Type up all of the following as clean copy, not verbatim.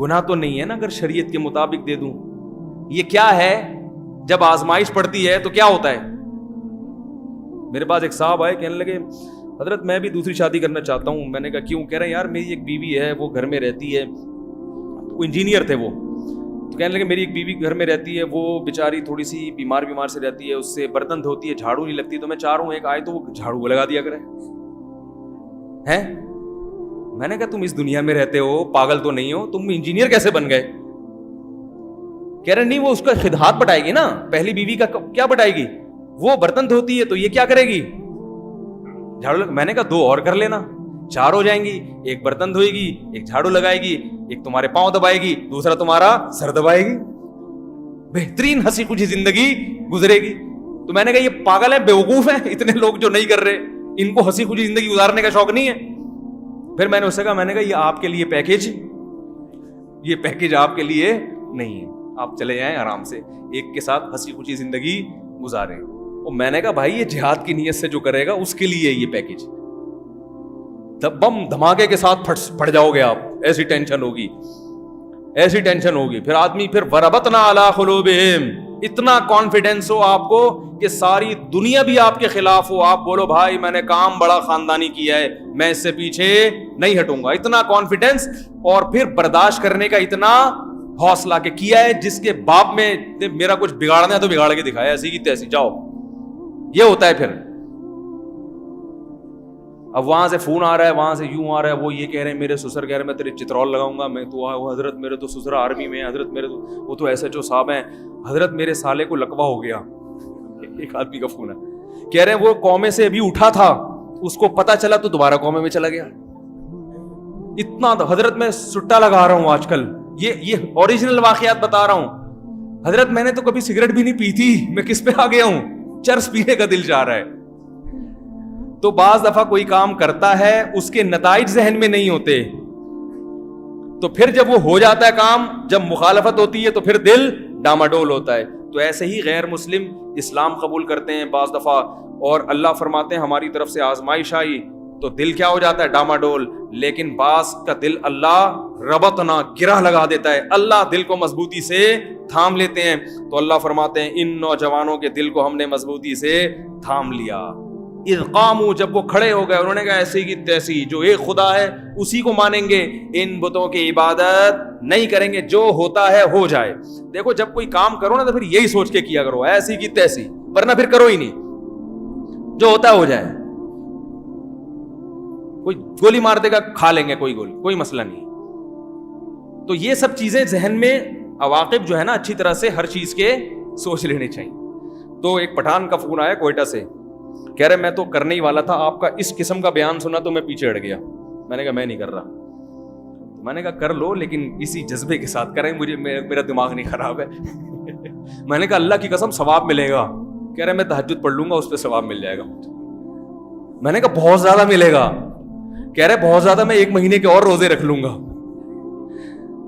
گناہ تو نہیں ہے نا اگر شریعت کے مطابق دے دوں. یہ کیا ہے, جب آزمائش پڑتی ہے تو کیا ہوتا ہے. میرے پاس ایک صاحب آئے, کہنے لگے حضرت میں بھی دوسری شادی کرنا چاہتا ہوں. میں نے کہا کیوں؟ کہہ رہے ہیں یار میری ایک بیوی ہے, وہ گھر میں رہتی ہے, وہ انجینئر تھے وہ, تو کہنے لگے میری ایک بیوی گھر میں رہتی ہے, وہ بیچاری تھوڑی سی بیمار سے رہتی ہے, اس سے برتن دھوتی ہے, جھاڑو نہیں لگتی, تو میں چاہ رہا ہوں ایک آئے تو وہ جھاڑو لگا دیا کرے. ہیں, میں نے کہا تم اس دنیا میں رہتے ہو, پاگل تو نہیں ہو, تم انجینئر کیسے بن گئے؟ کہہ رہے نہیں وہ اس کا خدمات بٹائے گی نا, پہلی بیوی کا کیا بٹائے گی, وہ برتن دھوتی ہے تو یہ کیا کرے گی, جھاڑو. میں نے کہا 2 اور کر لینا, 4 ہو جائیں گی, ایک برتن دھوئے گی, ایک جھاڑو لگائے گی, ایک تمہارے پاؤں دبائے گی, دوسرا تمہارا سر دبائے گی, بہترین ہنسی خوشی زندگی گزرے گی. تو میں نے کہا یہ پاگل ہیں, بیوقوف ہیں اتنے لوگ جو نہیں کر رہے, ان کو ہنسی خوشی زندگی گزارنے کا شوق نہیں ہے. پھر میں نے اس سے کہا, میں نے کہا یہ آپ کے لیے پیکیج, یہ پیکیج آپ کے لیے نہیں ہے, آپ چلے جائیں آرام سے ایک کے ساتھ ہنسی خوشی زندگی گزاریں. اور میں نے کہا بھائی یہ جہاد کی نیت سے جو کرے گا اس کے لیے یہ پیکیج, بم دھماکے کے ساتھ پھٹ جاؤ گے آپ, ایسی ٹینشن ہوگی, ایسی ٹینشن ہوگی. پھر آدمی پھر وربطنا علی قلوبہم, اتنا کانفیڈینس ہو آپ کو کہ ساری دنیا بھی آپ کے خلاف ہو, آپ بولو بھائی میں نے کام بڑا خاندانی کیا ہے, میں اس سے پیچھے نہیں ہٹوں گا, اتنا کانفیڈینس. اور پھر برداشت کرنے کا اتنا حوصلہ کہ کیا ہے جس کے باپ میں میرا کچھ بگاڑنا ہے تو بگاڑ کے دکھایا, ایسی کی تیسی جاؤ. یہ ہوتا ہے. پھر اب وہاں سے فون آ رہا ہے, وہاں سے یوں آ رہا ہے, وہ یہ کہہ رہے ہیں میرے سسر کہہ رہے ہیں میں تیرے چترول لگاؤں گا, میں تو حضرت میرے تو سسر آرمی میں, حضرت میرے تو وہ تو ایس ایچ او صاحب ہیں, حضرت میرے سالے کو لقوہ ہو گیا. ایک آدمی کا فون ہے, کہہ رہے ہیں وہ قومے سے ابھی اٹھا تھا, اس کو پتا چلا تو دوبارہ قومے میں چلا گیا. اتنا حضرت میں سٹا لگا رہا ہوں آج کل, یہ اوریجنل واقعات بتا رہا ہوں. حضرت میں نے تو کبھی سگریٹ بھی نہیں پی تھی, میں کس پہ آ گیا ہوں, چرس پینے کا دل چاہ رہا ہے. تو بعض دفعہ کوئی کام کرتا ہے اس کے نتائج ذہن میں نہیں ہوتے, تو پھر جب وہ ہو جاتا ہے کام, جب مخالفت ہوتی ہے تو پھر دل ڈاماڈول ہوتا ہے. تو ایسے ہی غیر مسلم اسلام قبول کرتے ہیں بعض دفعہ, اور اللہ فرماتے ہیں ہماری طرف سے آزمائش آئی تو دل کیا ہو جاتا ہے, ڈاماڈول. لیکن بعض کا دل اللہ ربطنا, گرہ لگا دیتا ہے, اللہ دل کو مضبوطی سے تھام لیتے ہیں. تو اللہ فرماتے ہیں ان نوجوانوں کے دل کو ہم نے مضبوطی سے تھام لیا. اذ قاموا, جب وہ کھڑے ہو گئے, انہوں نے کہا ایسی کی تیسی, جو ایک خدا ہے اسی کو مانیں گے, ان بتوں کی عبادت نہیں کریں گے, جو ہوتا ہے ہو جائے. دیکھو جب کوئی کام کرو نا تو پھر یہی سوچ کے کیا کرو, ایسی کی تیسی, ورنہ پھر کرو ہی نہیں, جو ہوتا ہے ہو جائے. کوئی گولی مار دے گا, کھا لیں گے کوئی گولی, کوئی مسئلہ نہیں. تو یہ سب چیزیں ذہن میں, عواقب جو ہے نا اچھی طرح سے ہر چیز کے سوچ لینے چاہیے. تو ایک پٹھان کا فون آیا کوئٹہ سے, کہہ رہے میں تو کرنے ہی والا تھا, آپ کا اس قسم کا بیان سنا تو میں پیچھے ہٹ گیا. میں نے کہا میں نہیں کر رہا. میں نے کہا کر لو لیکن اسی جذبے کے ساتھ کریں, مجھے میرا دماغ نہیں خراب ہے. میں نے کہا اللہ کی قسم ثواب ملے گا. کہہ رہے میں تہجد پڑھ لوں گا, اس پہ ثواب مل جائے گا. میں نے کہا بہت زیادہ ملے گا. کہہ رہے بہت زیادہ, میں 1 مہینے کے اور روزے رکھ لوں گا.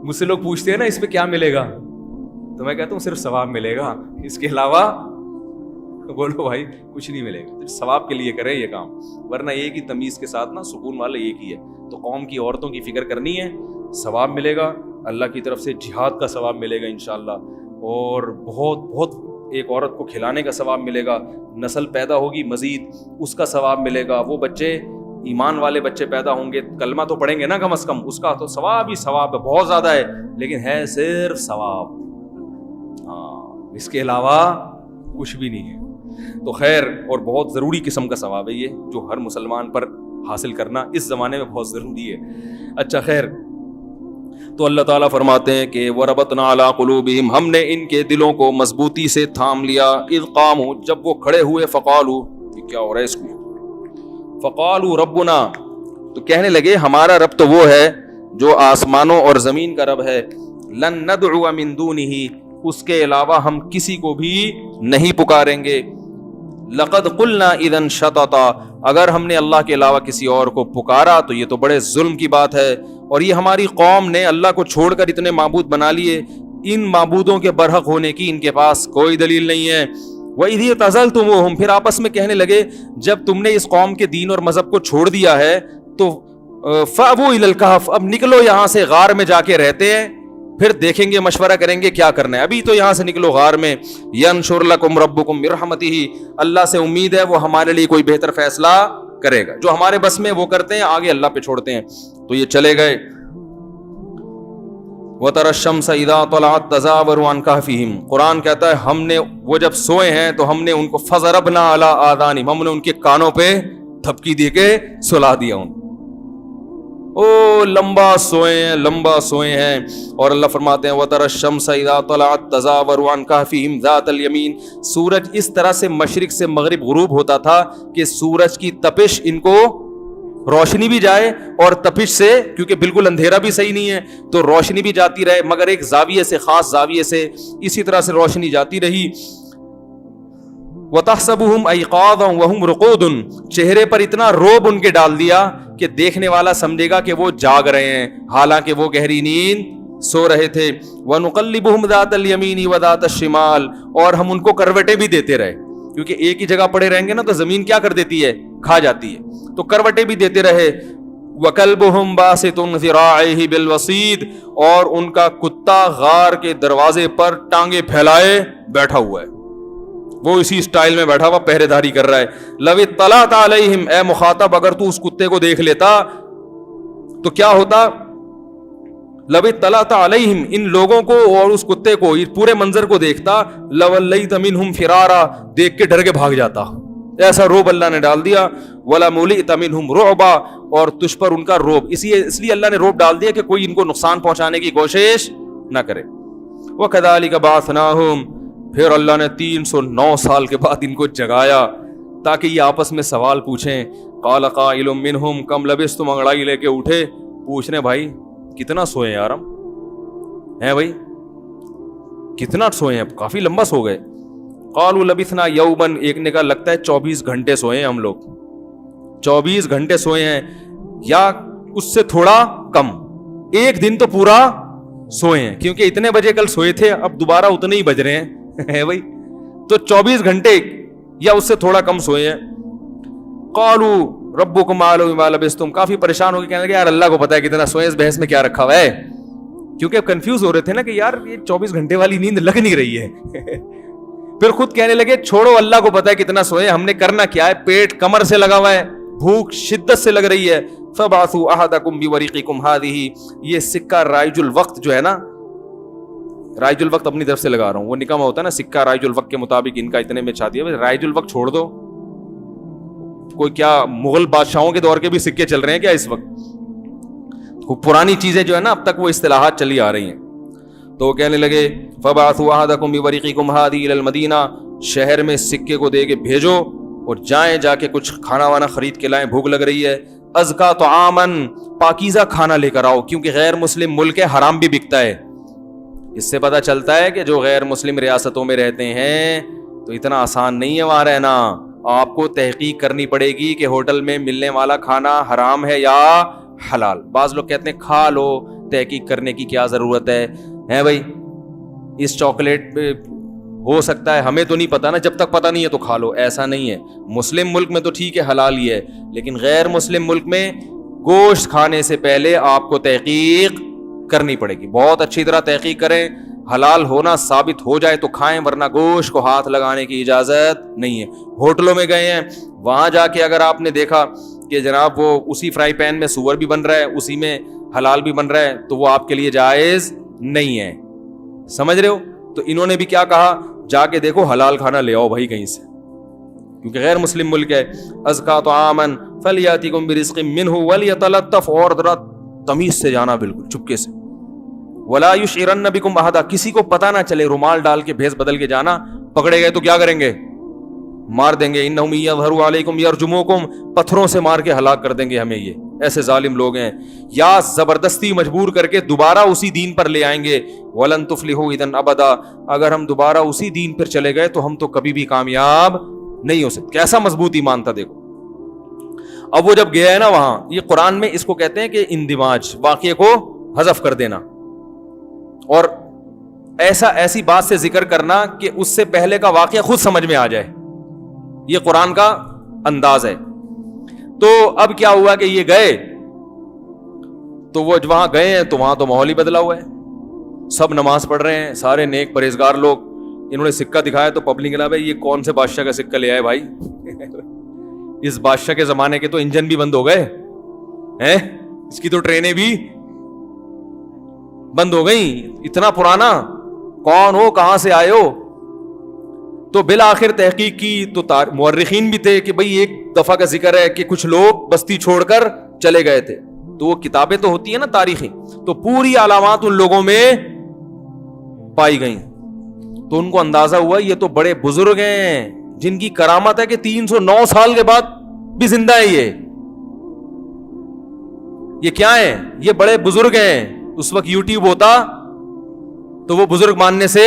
مجھ سے لوگ پوچھتے ہیں نا اس پہ کیا ملے گا, تو میں کہتا ہوں صرف ثواب ملے گا, اس کے علاوہ بولو بھائی کچھ نہیں ملے گا. ثواب کے لیے کریں یہ کام, ورنہ ایک ہی تمیز کے ساتھ نا سکون والا ایک ہی ہے. تو قوم کی عورتوں کی فکر کرنی ہے, ثواب ملے گا اللہ کی طرف سے, جہاد کا ثواب ملے گا انشاءاللہ, اور بہت بہت ایک عورت کو کھلانے کا ثواب ملے گا, نسل پیدا ہوگی مزید اس کا ثواب ملے گا, وہ بچے ایمان والے بچے پیدا ہوں گے, کلمہ تو پڑھیں گے نا کم از کم, اس کا تو ثواب ہی ثواب ہے, بہت زیادہ ہے, لیکن ہے صرف ثواب, ہاں اس کے علاوہ کچھ بھی نہیں ہے. تو خیر, اور بہت ضروری قسم کا ثواب ہے یہ, جو ہر مسلمان پر حاصل کرنا اس زمانے میں بہت ضروری ہے. اچھا خیر, تو اللہ تعالیٰ فرماتے ہیں کہ وَرَبَطْنَا عَلَىٰ قُلُوبِهِمْ, ہم نے ان کے دلوں کو مضبوطی سے تھام لیا. اذ قاموا, جب وہ کھڑے ہوئے, فقالوا, یہ کیا ہو رہا ہے اس کو, فقالوا ربنا, تو کہنے لگے ہمارا رب تو وہ ہے جو آسمانوں اور زمین کا رب ہے, لن ندعو من دونہ, اس کے علاوہ ہم کسی کو بھی نہیں پکاریں گے. لقد قلنا اذا شططا, اگر ہم نے اللہ کے علاوہ کسی اور کو پکارا تو یہ تو بڑے ظلم کی بات ہے, اور یہ ہماری قوم نے اللہ کو چھوڑ کر اتنے معبود بنا لیے, ان معبودوں کے برحق ہونے کی ان کے پاس کوئی دلیل نہیں ہے. وَإِذِ اعْتَزَلْتُمُوهُمْ, پھر آپس میں کہنے لگے جب تم نے اس قوم کے دین اور مذہب کو چھوڑ دیا ہے تو فَأَوُوا إِلَى الْكَهْفِ، اب نکلو یہاں سے، غار میں جا کے رہتے ہیں، پھر دیکھیں گے، مشورہ کریں گے کیا کرنا ہے، ابھی تو یہاں سے نکلو غار میں. يَنشُرْ لَكُمْ رَبُّكُمْ بِرَحْمَتِهِ، اللہ سے امید ہے وہ ہمارے لیے کوئی بہتر فیصلہ کرے گا. جو ہمارے بس میں وہ کرتے ہیں، آگے اللہ پہ چھوڑتے ہیں. تو یہ چلے گئے. وَتَرَى الشَّمْسَ إِذَا طَلَعَتْ تَزَاوَرُ عَنْ كَهْفِهِمْ، قرآن کہتا ہے ہم نے وہ جب سوئے ہیں تو ہم نے ان کو فَضَرَبْنَا عَلَىٰ آذَانِهِمْ، ہم نے ان کے کانوں پہ تھپکی دے کے سلا دیا. او لمبا سوئے ہیں، لمبا سوئے ہیں. اور اللہ فرماتے ہیں وَتَرَى الشَّمْسَ إِذَا طَلَعَتْ تَزَاوَرُ عَنْ كَهْفِهِمْ ذَاتَ الْيَمِينِ، سورج اس طرح سے مشرق سے مغرب غروب ہوتا تھا کہ سورج کی تپش ان کو روشنی بھی جائے اور تپش سے، کیونکہ بالکل اندھیرا بھی صحیح نہیں ہے تو روشنی بھی جاتی رہے، مگر ایک زاویے سے، خاص زاویے سے اسی طرح سے روشنی جاتی رہی. وَتَحْسَبُهُمْ أَيْقَاظًا وَهُمْ رُقُودٌ، چہرے پر اتنا روب ان کے ڈال دیا کہ دیکھنے والا سمجھے گا کہ وہ جاگ رہے ہیں، حالانکہ وہ گہری نیند سو رہے تھے. وَنُقَلِّبُهُمْ ذَاتَ الْيَمِينِ وَذَاتَ الشِّمَالِ، اور ہم ان کو کروٹیں بھی دیتے رہے، کیونکہ ایک ہی جگہ پڑے رہیں گے نا تو زمین کیا کر دیتی ہے، کھا جاتی ہے، تو کروٹیں بھی دیتے رہے. وَكَلْبُهُمْ بَاسِطٌ ذِرَاعَيْهِ بِالْوَصِيدِ، اور ان کا کتا غار کے دروازے پر ٹانگیں پھیلائے بیٹھا ہوا ہے، وہ اسی سٹائل میں بیٹھا ہوا پہرے داری کر رہا ہے. لَوِ اطَّلَعْتَ عَلَيْهِمْ، اے مخاطب اگر تو اس کتے کو دیکھ لیتا تو کیا ہوتا. لَوِ اطَّلَعْتَ عَلَيْهِمْ، ان لوگوں کو اور اس کتے کو، اس پورے منظر کو دیکھتا، لَوَلَّيْتَ مِنْهُمْ فِرَارًا، دیکھ کے ڈر کے بھاگ جاتا. ایسا روب اللہ نے ڈال دیا. وَلَمُلِئْتَ مِنْهُمْ رُعْبًا، اور تجھ پر ان کا روب، اس لیے اللہ نے روب ڈال دیا کہ کوئی ان کو نقصان پہنچانے کی کوشش نہ کرے. وَكَذَلِكَ بَعَثْنَاهُمْ، پھر اللہ نے 309 سال کے بعد ان کو جگایا تاکہ یہ آپس میں سوال پوچھیں. قَالَ قَائِلٌ مِّنْهُمْ كَمْ لَبِثْتُمْ، انگڑائی لے کے اٹھے، پوچھ رہے بھائی کتنا سوئے یار ہم ہیں، بھائی کتنا سوئے ہیں، کافی لمبا سو گئے. قَالُوا لَبِثْنَا يَوْمًا، ایک نے کہا لگتا ہے 24 گھنٹے سوئے ہیں ہم لوگ، 24 گھنٹے سوئے ہیں یا اس سے تھوڑا کم، ایک دن تو پورا سوئے ہیں، کیونکہ اتنے بجے کل سوئے تھے، اب دوبارہ اتنے ہی بج رہے ہیں ہے بھائی، تو 24 گھنٹے یا اس سے تھوڑا کم سوئے ہیں. قالوا ربکم اعلم بما لبثتم، کافی پریشان ہو کے کہنے لگے یار اللہ کو پتا ہے کتنا سوئے، اس بحث میں کیا رکھا ہوا ہے، کیونکہ کنفیوز ہو رہے تھے نا کہ یار یہ 24 گھنٹے والی نیند لگ نہیں رہی ہے. پھر خود کہنے لگے چھوڑو، اللہ کو پتا ہے کتنا سوئے، ہم نے کرنا کیا ہے، پیٹ کمر سے لگا ہوا ہے، بھوک شدت سے لگ رہی ہے. فبعثوا احدکم بورقکم هذه، یہ سکہ رائج الوقت جو ہے نا، رائج الوقت اپنی طرف سے لگا رہا ہوں، وہ نکما ہوتا ہے نا سکہ رائج الوقت کے مطابق ان کا اتنے میں چھا دیا. رائج الوقت چھوڑ دو، کوئی کیا مغل بادشاہوں کے دور کے بھی سکے چل رہے ہیں کیا اس وقت، پرانی چیزیں جو ہے نا اب تک وہ اصطلاحات چلی آ رہی ہیں. تو وہ کہنے لگے فبعثوا احدکم بورقکم هذه الى المدینہ، شہر میں سکے کو دے کے بھیجو اور جائیں جا کے کچھ کھانا وانا خرید کے لائیں، بھوک لگ رہی ہے. ازکا طعاما، پاکیزہ کھانا لے کر آؤ، کیونکہ غیر مسلم ملک ہے، حرام بھی بکتا ہے. اس سے پتہ چلتا ہے کہ جو غیر مسلم ریاستوں میں رہتے ہیں تو اتنا آسان نہیں ہے وہاں رہنا، آپ کو تحقیق کرنی پڑے گی کہ ہوٹل میں ملنے والا کھانا حرام ہے یا حلال. بعض لوگ کہتے ہیں کھا لو، تحقیق کرنے کی کیا ضرورت ہے بھائی، اس چاکلیٹ پہ ہو سکتا ہے، ہمیں تو نہیں پتا نا، جب تک پتا نہیں ہے تو کھا لو، ایسا نہیں ہے. مسلم ملک میں تو ٹھیک ہے حلال ہی ہے، لیکن غیر مسلم ملک میں گوشت کھانے سے پہلے آپ کو تحقیق کرنی پڑے گی، بہت اچھی طرح تحقیق کریں، حلال ہونا ثابت ہو جائے تو کھائیں، ورنہ گوشت کو ہاتھ لگانے کی اجازت نہیں ہے. ہوٹلوں میں گئے ہیں، وہاں جا کے اگر آپ نے دیکھا کہ جناب وہ اسی فرائی پین میں سور بھی بن رہا ہے، اسی میں حلال بھی بن رہا ہے، تو وہ آپ کے لیے جائز نہیں ہے. سمجھ رہے ہو؟ تو انہوں نے بھی کیا کہا، جا کے دیکھو حلال کھانا لے آؤ بھائی کہیں سے، کیونکہ غیر مسلم ملک ہے. ازکا طعاما فلیاتکم برزق منہ ولیتلطف، اور ذرا تمیز سے جانا، بالکل چپکے سے. ولا یشعرن بکم احدا، کسی کو پتہ نہ چلے، رومال ڈال کے بھیس بدل کے جانا، پکڑے گئے تو کیا کریں گے، مار دیں گے. انہم یظہروا علیکم یرجموکم، پتھروں سے مار کے ہلاک کر دیں گے ہمیں، یہ ایسے ظالم لوگ ہیں. یا زبردستی مجبور کر کے دوبارہ اسی دین پر لے آئیں گے. ولن تفلحوا اذا ابدا، اگر ہم دوبارہ اسی دین پر چلے گئے تو ہم تو کبھی بھی کامیاب نہیں ہو سکتے. کیسا مضبوط ایمان تھا دیکھو. اب وہ جب گیا ہے نا وہاں، یہ قرآن میں اس کو کہتے ہیں کہ اندماج، واقعے کو حذف کر دینا، اور ایسی بات سے ذکر کرنا کہ اس سے پہلے کا واقعہ خود سمجھ میں آ جائے، یہ قرآن کا انداز ہے. تو اب کیا ہوا کہ یہ گئے تو وہ وہاں گئے ہیں تو وہاں تو ماحول ہی بدلا ہوا ہے, سب نماز پڑھ رہے ہیں, سارے نیک پرہیزگار لوگ. انہوں نے سکہ دکھایا تو پبلک نے بھائی یہ کون سے بادشاہ کا سکہ لے آئے بھائی, اس بادشاہ کے زمانے کے تو انجن بھی بند ہو گئے ہیں, اس کی تو ٹرینیں بھی بند ہو گئیں, اتنا پرانا, کون ہو, کہاں سے آئے ہو. تو بالآخر تحقیق کی تو مورخین بھی تھے کہ بھئی ایک دفعہ کا ذکر ہے کہ کچھ لوگ بستی چھوڑ کر چلے گئے تھے, تو وہ کتابیں تو ہوتی ہیں نا تاریخی, تو پوری علامات ان لوگوں میں پائی گئیں. تو ان کو اندازہ ہوا یہ تو بڑے بزرگ ہیں جن کی کرامت ہے کہ 309 سال کے بعد بھی زندہ ہے, یہ کیا ہے, یہ بڑے بزرگ ہیں. اس وقت یوٹیوب ہوتا تو وہ بزرگ ماننے سے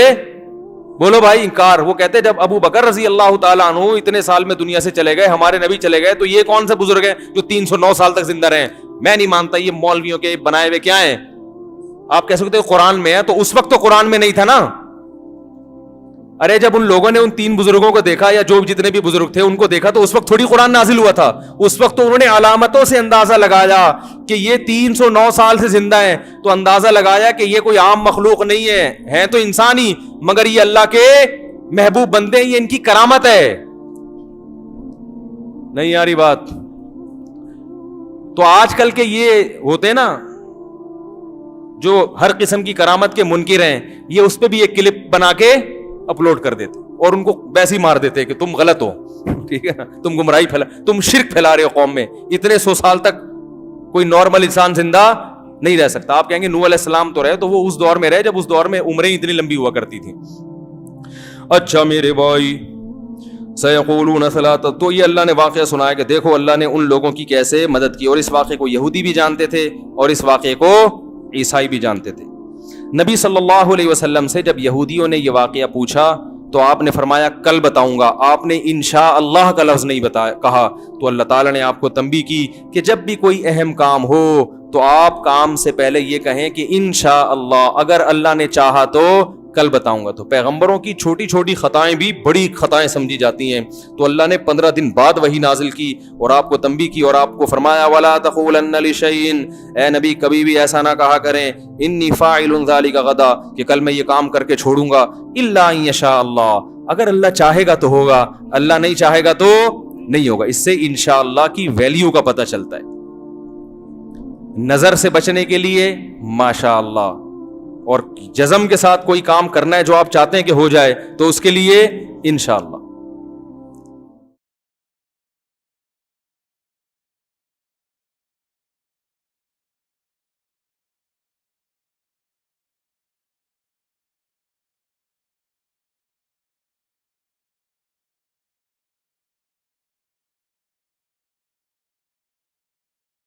بولو بھائی انکار. وہ کہتے جب ابو بکر رضی اللہ تعالیٰ عنہ اتنے سال میں دنیا سے چلے گئے, ہمارے نبی چلے گئے, تو یہ کون سے بزرگ ہیں جو 309 سال تک زندہ رہے. میں نہیں مانتا, یہ مولویوں کے بنائے ہوئے کیا ہیں. آپ کہہ سکتے قرآن میں ہے, تو اس وقت تو قرآن میں نہیں تھا نا. ارے جب ان لوگوں نے ان 3 بزرگوں کو دیکھا, یا جو جتنے بھی بزرگ تھے ان کو دیکھا, تو اس وقت تھوڑی قرآن نازل ہوا تھا. اس وقت تو انہوں نے علامتوں سے اندازہ لگایا کہ یہ 309 سال سے زندہ ہیں, تو اندازہ لگایا کہ یہ کوئی عام مخلوق نہیں ہے, ہیں تو انسان ہی, مگر یہ اللہ کے محبوب بندے ہیں, یہ ان کی کرامت ہے. نہیں آ رہی بات. تو آج کل کے یہ ہوتے ہیں نا جو ہر قسم کی کرامت کے منکر ہیں, یہ اس پہ بھی ایک کلپ بنا کے اپلوڈ کر دیتے اور ان کو ویسے ہی مار دیتے کہ تم غلط ہو, ٹھیک ہے نا, تم گمراہی تم شرک پھیلا رہے ہو قوم میں. اتنے 100 سال تک کوئی نارمل انسان زندہ نہیں رہ سکتا. آپ کہیں گے نوح علیہ السلام تو رہے, تو وہ اس دور میں رہے جب اس دور میں عمریں اتنی لمبی ہوا کرتی تھیں. اچھا میرے بھائی, سیقولون ثلاثہ, تو یہ اللہ نے واقعہ سنایا کہ دیکھو اللہ نے ان لوگوں کی کیسے مدد کی, اور اس واقعے کو یہودی بھی جانتے تھے اور اس واقعے کو عیسائی بھی جانتے تھے. نبی صلی اللہ علیہ وسلم سے جب یہودیوں نے یہ واقعہ پوچھا تو آپ نے فرمایا کل بتاؤں گا. آپ نے انشاء اللہ کا لفظ نہیں کہا, تو اللہ تعالیٰ نے آپ کو تنبیہ کی کہ جب بھی کوئی اہم کام ہو تو آپ کام سے پہلے یہ کہیں کہ انشاء اللہ, اگر اللہ نے چاہا تو کل بتاؤں گا. تو پیغمبروں کی چھوٹی چھوٹی خطائیں بھی بڑی خطائیں سمجھی جاتی ہیں, تو اللہ نے 15 دن بعد وحی نازل کی اور آپ کو تنبیہ کی اور آپ کو فرمایا وَلَا تَقُولَنَّ لِشَيْءٍ, اے نبی کبھی بھی ایسا نہ کہا کریں انی فاعل ذلک غدا, کہ کل میں یہ کام کر کے چھوڑوں گا, الا ان یشاء اللہ, اگر اللہ چاہے گا تو ہوگا, اللہ نہیں چاہے گا تو نہیں ہوگا. اس سے انشاءاللہ کی ویلیو کا پتہ چلتا ہے. نظر سے بچنے کے لیے ماشاء اللہ, اور جزم کے ساتھ کوئی کام کرنا ہے جو آپ چاہتے ہیں کہ ہو جائے, تو اس کے لیے انشاءاللہ.